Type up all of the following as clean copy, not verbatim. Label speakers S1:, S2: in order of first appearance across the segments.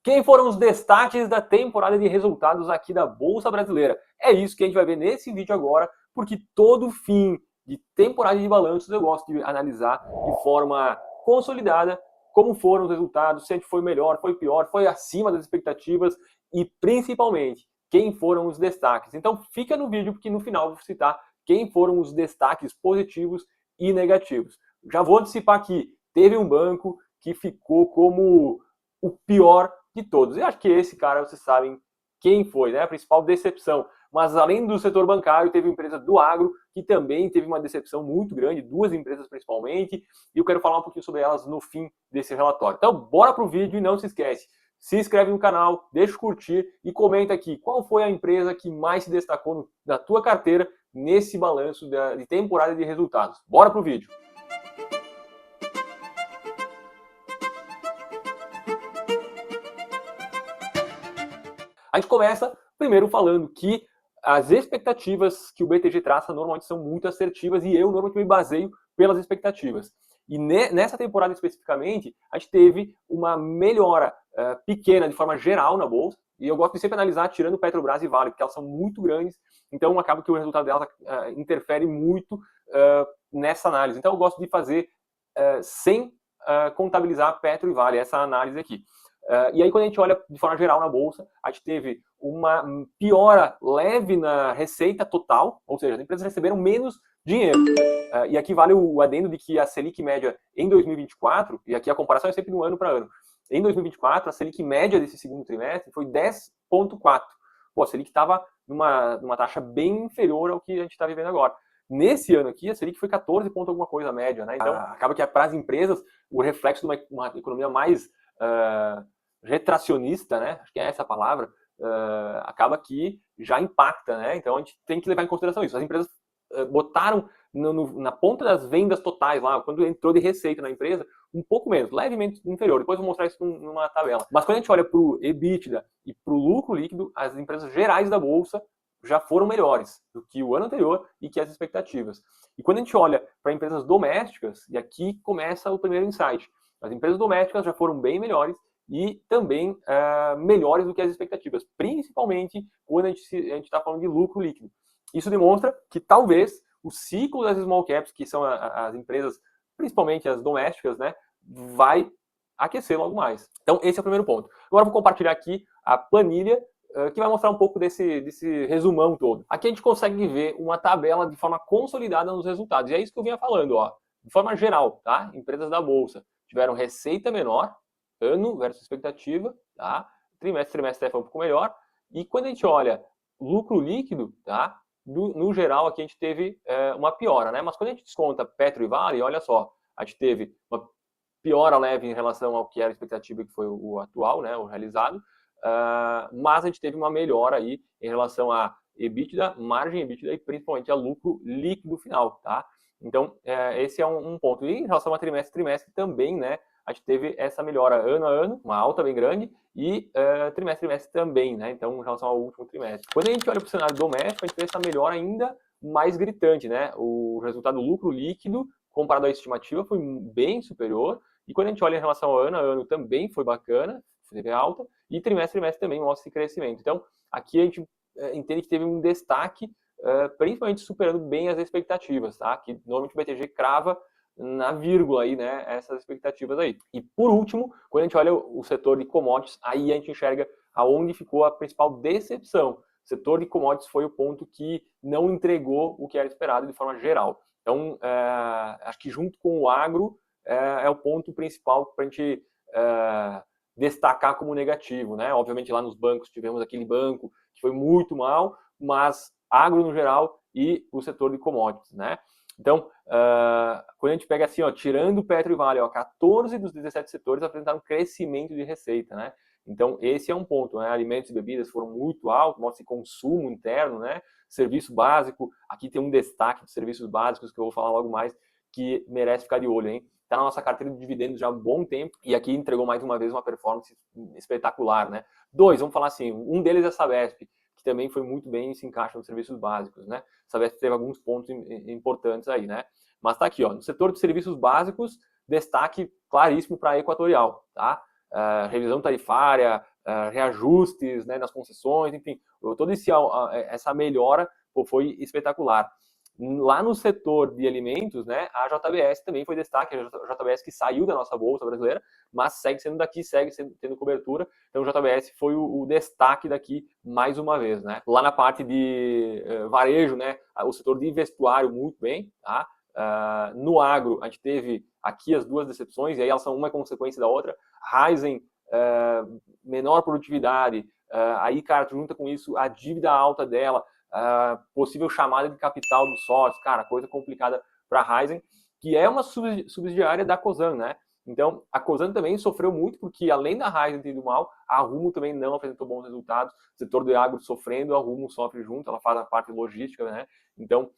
S1: Quem foram os destaques da temporada de resultados aqui da Bolsa Brasileira? É isso que a gente vai ver nesse vídeo agora, porque todo fim de temporada de balanços eu gosto de analisar de forma consolidada como foram os resultados, se a gente foi melhor, foi pior, foi acima das expectativas e principalmente quem foram os destaques. Então fica no vídeo porque no final eu vou citar quem foram os destaques positivos e negativos. Já vou antecipar aqui, teve um banco que ficou como o pior de todos. Eu acho que esse cara, vocês sabem quem foi, né? A principal decepção. Mas além do setor bancário, teve a empresa do agro, que também teve uma decepção muito grande, duas empresas principalmente, e eu quero falar um pouquinho sobre elas no fim desse relatório. Então, bora pro vídeo e não se esquece, se inscreve no canal, deixa o curtir e comenta aqui qual foi a empresa que mais se destacou na tua carteira nesse balanço de temporada de resultados. Bora pro vídeo! A gente começa primeiro falando que as expectativas que o BTG traça normalmente são muito assertivas e eu normalmente me baseio pelas expectativas. E nessa temporada especificamente, a gente teve uma melhora pequena de forma geral na Bolsa, e eu gosto de sempre analisar tirando Petrobras e Vale, porque elas são muito grandes, então acaba que o resultado delas interfere muito nessa análise. Então eu gosto de fazer sem contabilizar Petro e Vale, essa análise aqui. E aí, quando a gente olha de forma geral na Bolsa, a gente teve uma piora leve na receita total, ou seja, as empresas receberam menos dinheiro. E aqui vale o adendo de que a Selic média em 2024, e aqui a comparação é sempre do ano para ano, em 2024, a Selic média desse segundo trimestre foi 10,4. Pô, a Selic estava numa taxa bem inferior ao que a gente está vivendo agora. Nesse ano aqui, a Selic foi 14 ponto alguma coisa a média, né? Então, acaba que para as empresas, o reflexo de uma economia mais retracionista, né? Acho que é essa a palavra, acaba que já impacta, né? Então a gente tem que levar em consideração isso. As empresas botaram na ponta das vendas totais lá, quando entrou de receita na empresa, um pouco menos, levemente inferior. Depois eu vou mostrar isso numa tabela. Mas quando a gente olha para o EBITDA e para o lucro líquido, as empresas gerais da Bolsa já foram melhores do que o ano anterior e que as expectativas. E quando a gente olha para empresas domésticas, e aqui começa o primeiro insight, as empresas domésticas já foram bem melhores e também melhores do que as expectativas, principalmente quando a gente está falando de lucro líquido. Isso demonstra que talvez o ciclo das small caps, que são as empresas, principalmente as domésticas, né, vai aquecer logo mais. Então esse é o primeiro ponto. Agora eu vou compartilhar aqui a planilha que vai mostrar um pouco desse resumão todo. Aqui a gente consegue ver uma tabela de forma consolidada nos resultados. E é isso que eu vinha falando, ó. De forma geral, tá? Empresas da Bolsa tiveram receita menor, ano versus expectativa, tá? Trimestre foi um pouco melhor. E quando a gente olha lucro líquido, tá? No geral, aqui a gente teve uma piora, né? Mas quando a gente desconta Petro e Vale, olha só, a gente teve uma piora leve em relação ao que era a expectativa, que foi o atual, né? O realizado. Mas a gente teve uma melhora aí em relação a EBITDA, margem EBITDA e principalmente a lucro líquido final, tá? Então, esse é um ponto. E em relação a trimestre também, né? A gente teve essa melhora ano a ano, uma alta bem grande, e trimestre também, né? Então, em relação ao último trimestre. Quando a gente olha para o cenário doméstico, a gente vê essa melhora ainda mais gritante, né? O resultado lucro líquido, comparado à estimativa, foi bem superior. E quando a gente olha em relação ao ano a ano, também foi bacana, teve alta, e trimestre também mostra esse crescimento. Então, aqui a gente entende que teve um destaque, principalmente superando bem as expectativas, tá? Que normalmente o BTG crava na vírgula aí, né, essas expectativas aí. E por último, quando a gente olha o setor de commodities, aí a gente enxerga aonde ficou a principal decepção. O setor de commodities foi o ponto que não entregou o que era esperado de forma geral. Então, acho que junto com o agro, é o ponto principal para a gente destacar como negativo, né? Obviamente lá nos bancos tivemos aquele banco que foi muito mal, mas agro no geral e o setor de commodities, né? Então, quando a gente pega assim, ó, tirando o Petro e Vale, ó, 14 dos 17 setores apresentaram crescimento de receita, né? Então, esse é um ponto, né? Alimentos e bebidas foram muito altos, mostra consumo interno, né? Serviço básico, aqui tem um destaque de serviços básicos que eu vou falar logo mais, que merece ficar de olho, hein? Está na nossa carteira de dividendos já há um bom tempo e aqui entregou mais uma vez uma performance espetacular, né? Dois, vamos falar assim, um deles é a Sabesp, que também foi muito bem e se encaixa nos serviços básicos, né? A Sabesp teve alguns pontos importantes aí, né? Mas tá aqui, ó, no setor de serviços básicos, destaque claríssimo para a Equatorial, tá? Revisão tarifária, reajustes, né, nas concessões, enfim, toda essa melhora foi espetacular. Lá no setor de alimentos, né, a JBS também foi destaque, a JBS que saiu da nossa bolsa brasileira, mas segue sendo daqui, segue tendo cobertura, então o JBS foi o destaque daqui mais uma vez, né. Lá na parte de varejo, né, o setor de vestuário muito bem, tá? No agro, a gente teve aqui as duas decepções, e aí elas são uma consequência da outra. Raizen, menor produtividade, aí, cara, junta com isso a dívida alta dela, possível chamada de capital dos sócios, cara, coisa complicada para a Raizen, que é uma subsidiária da Cosan, né? Então, a Cosan também sofreu muito, porque além da Raizen ter ido mal, a Rumo também não apresentou bons resultados, o setor do agro sofrendo, a Rumo sofre junto, ela faz a parte logística, né? Então,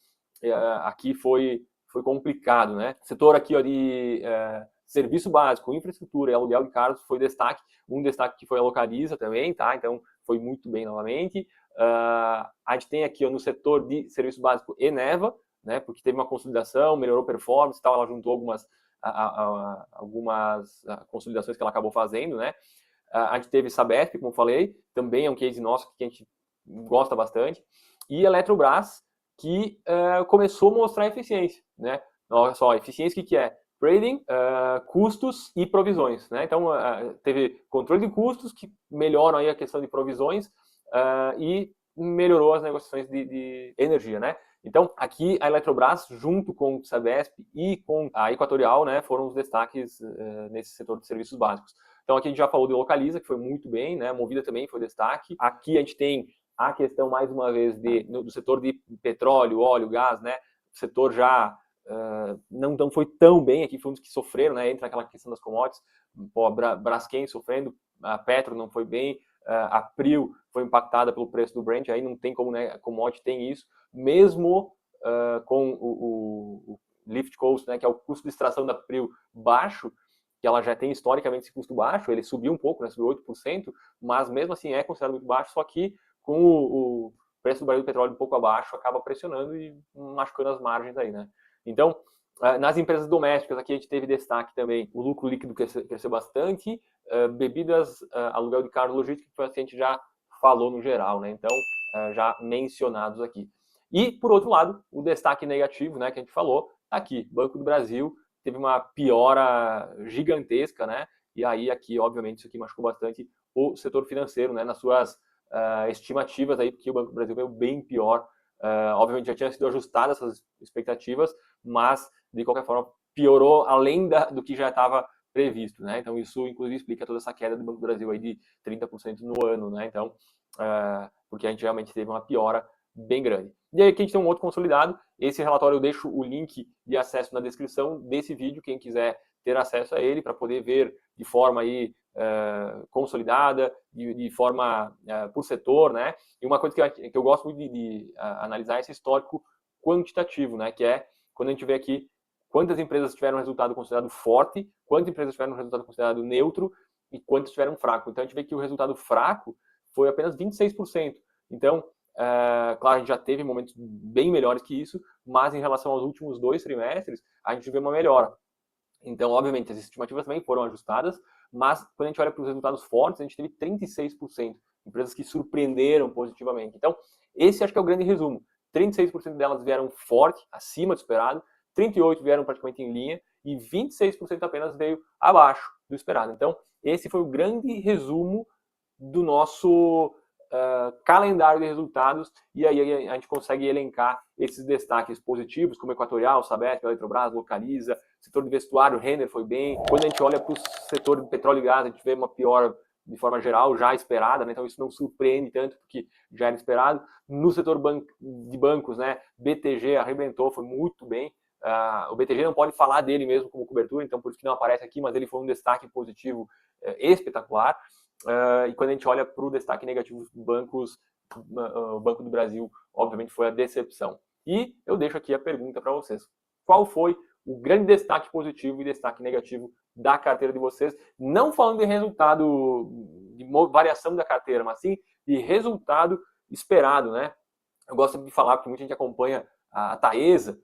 S1: aqui foi complicado, né? Setor aqui, ó, de serviço básico, infraestrutura e aluguel de carros foi destaque, um destaque que foi a Localiza também, tá? Então, foi muito bem novamente. A gente tem aqui, ó, no setor de serviço básico Eneva, né, porque teve uma consolidação, melhorou performance e tal, ela juntou algumas consolidações que ela acabou fazendo, né. A gente teve Sabesp, como falei, também é um case nosso que a gente gosta bastante, e Eletrobras, que começou a mostrar eficiência, né. Olha só, eficiência o que é? Trading, custos e provisões, né. Então, teve controle de custos, que melhoram aí a questão de provisões, e melhorou as negociações de energia, né? Então, aqui a Eletrobras, junto com o Sabesp e com a Equatorial, né, foram os destaques nesse setor de serviços básicos. Então, aqui a gente já falou de Localiza, que foi muito bem, né? A Movida também foi destaque. Aqui a gente tem a questão, mais uma vez, do setor de petróleo, óleo, gás, né? O setor já não foi tão bem, aqui foi um dos que sofreram, né? Entra aquela questão das commodities, a Braskem sofrendo, a Petro não foi bem, a Prio foi impactada pelo preço do Brent, aí não tem como, né, a commodity tem isso, mesmo com o lift cost, né, que é o custo de extração da Prio baixo, que ela já tem historicamente esse custo baixo, ele subiu um pouco, né, subiu 8%, mas mesmo assim é considerado muito baixo, só que com o preço do barril de petróleo um pouco abaixo, acaba pressionando e machucando as margens aí, né. Então, nas empresas domésticas, aqui a gente teve destaque também, o lucro líquido cresceu bastante, bebidas, aluguel de carro, logística, que foi assim, a gente já falou no geral, né? Então, já mencionados aqui. E, por outro lado, o destaque negativo, né, que a gente falou, tá aqui, Banco do Brasil teve uma piora gigantesca, né? E aí, aqui, obviamente, isso aqui machucou bastante o setor financeiro, né, nas suas estimativas aí, porque o Banco do Brasil veio bem pior. Obviamente, já tinha sido ajustadas essas expectativas, mas, de qualquer forma, piorou além do que já estava previsto, né? Então, isso, inclusive, explica toda essa queda do Banco do Brasil aí de 30% no ano, né? Então, porque a gente realmente teve uma piora bem grande. E aí aqui a gente tem um outro consolidado. Esse relatório eu deixo o link de acesso na descrição desse vídeo, quem quiser ter acesso a ele para poder ver de forma aí consolidada, de forma por setor, né? E uma coisa que eu gosto muito de analisar é esse histórico quantitativo, né? Que é quando a gente vê aqui quantas empresas tiveram um resultado considerado forte, quantas empresas tiveram um resultado considerado neutro e quantas tiveram fraco. Então a gente vê que o resultado fraco foi apenas 26%. Então, claro, a gente já teve momentos bem melhores que isso, mas em relação aos últimos 2 trimestres, a gente vê uma melhora. Então, obviamente, as estimativas também foram ajustadas, mas quando a gente olha para os resultados fortes, a gente teve 36%, empresas que surpreenderam positivamente. Então, esse acho que é o grande resumo. 36% delas vieram forte, acima do esperado, 38% vieram praticamente em linha e 26% apenas veio abaixo do esperado. Então, esse foi o grande resumo do nosso calendário de resultados, e aí a gente consegue elencar esses destaques positivos, como Equatorial, Sabesp, Eletrobras, Localiza, setor de vestuário, Renner foi bem. Quando a gente olha para o setor de petróleo e gás, a gente vê uma piora de forma geral, já esperada, né? Então isso não surpreende tanto, porque já era esperado. No setor de bancos, né, BTG arrebentou, foi muito bem. O BTG não pode falar dele mesmo como cobertura, então por isso que não aparece aqui, mas ele foi um destaque positivo espetacular. E quando a gente olha para o destaque negativo dos bancos, o Banco do Brasil, obviamente, foi a decepção. E eu deixo aqui a pergunta para vocês. Qual foi o grande destaque positivo e destaque negativo da carteira de vocês? Não falando de resultado, de variação da carteira, mas sim de resultado esperado, né? Eu gosto de falar, porque muita gente acompanha a Taesa.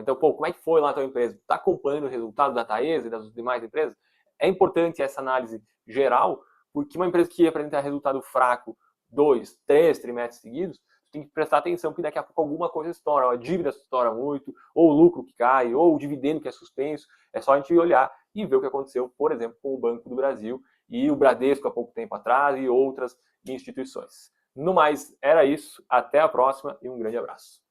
S1: Então, como é que foi lá a tua empresa? Está acompanhando o resultado da Taesa e das demais empresas? É importante essa análise geral, porque uma empresa que apresenta resultado fraco 2, 3 trimestres seguidos, tem que prestar atenção que daqui a pouco alguma coisa estoura, a dívida estoura muito, ou o lucro que cai, ou o dividendo que é suspenso. É só a gente olhar e ver o que aconteceu, por exemplo, com o Banco do Brasil e o Bradesco há pouco tempo atrás e outras instituições. No mais, era isso. Até a próxima e um grande abraço.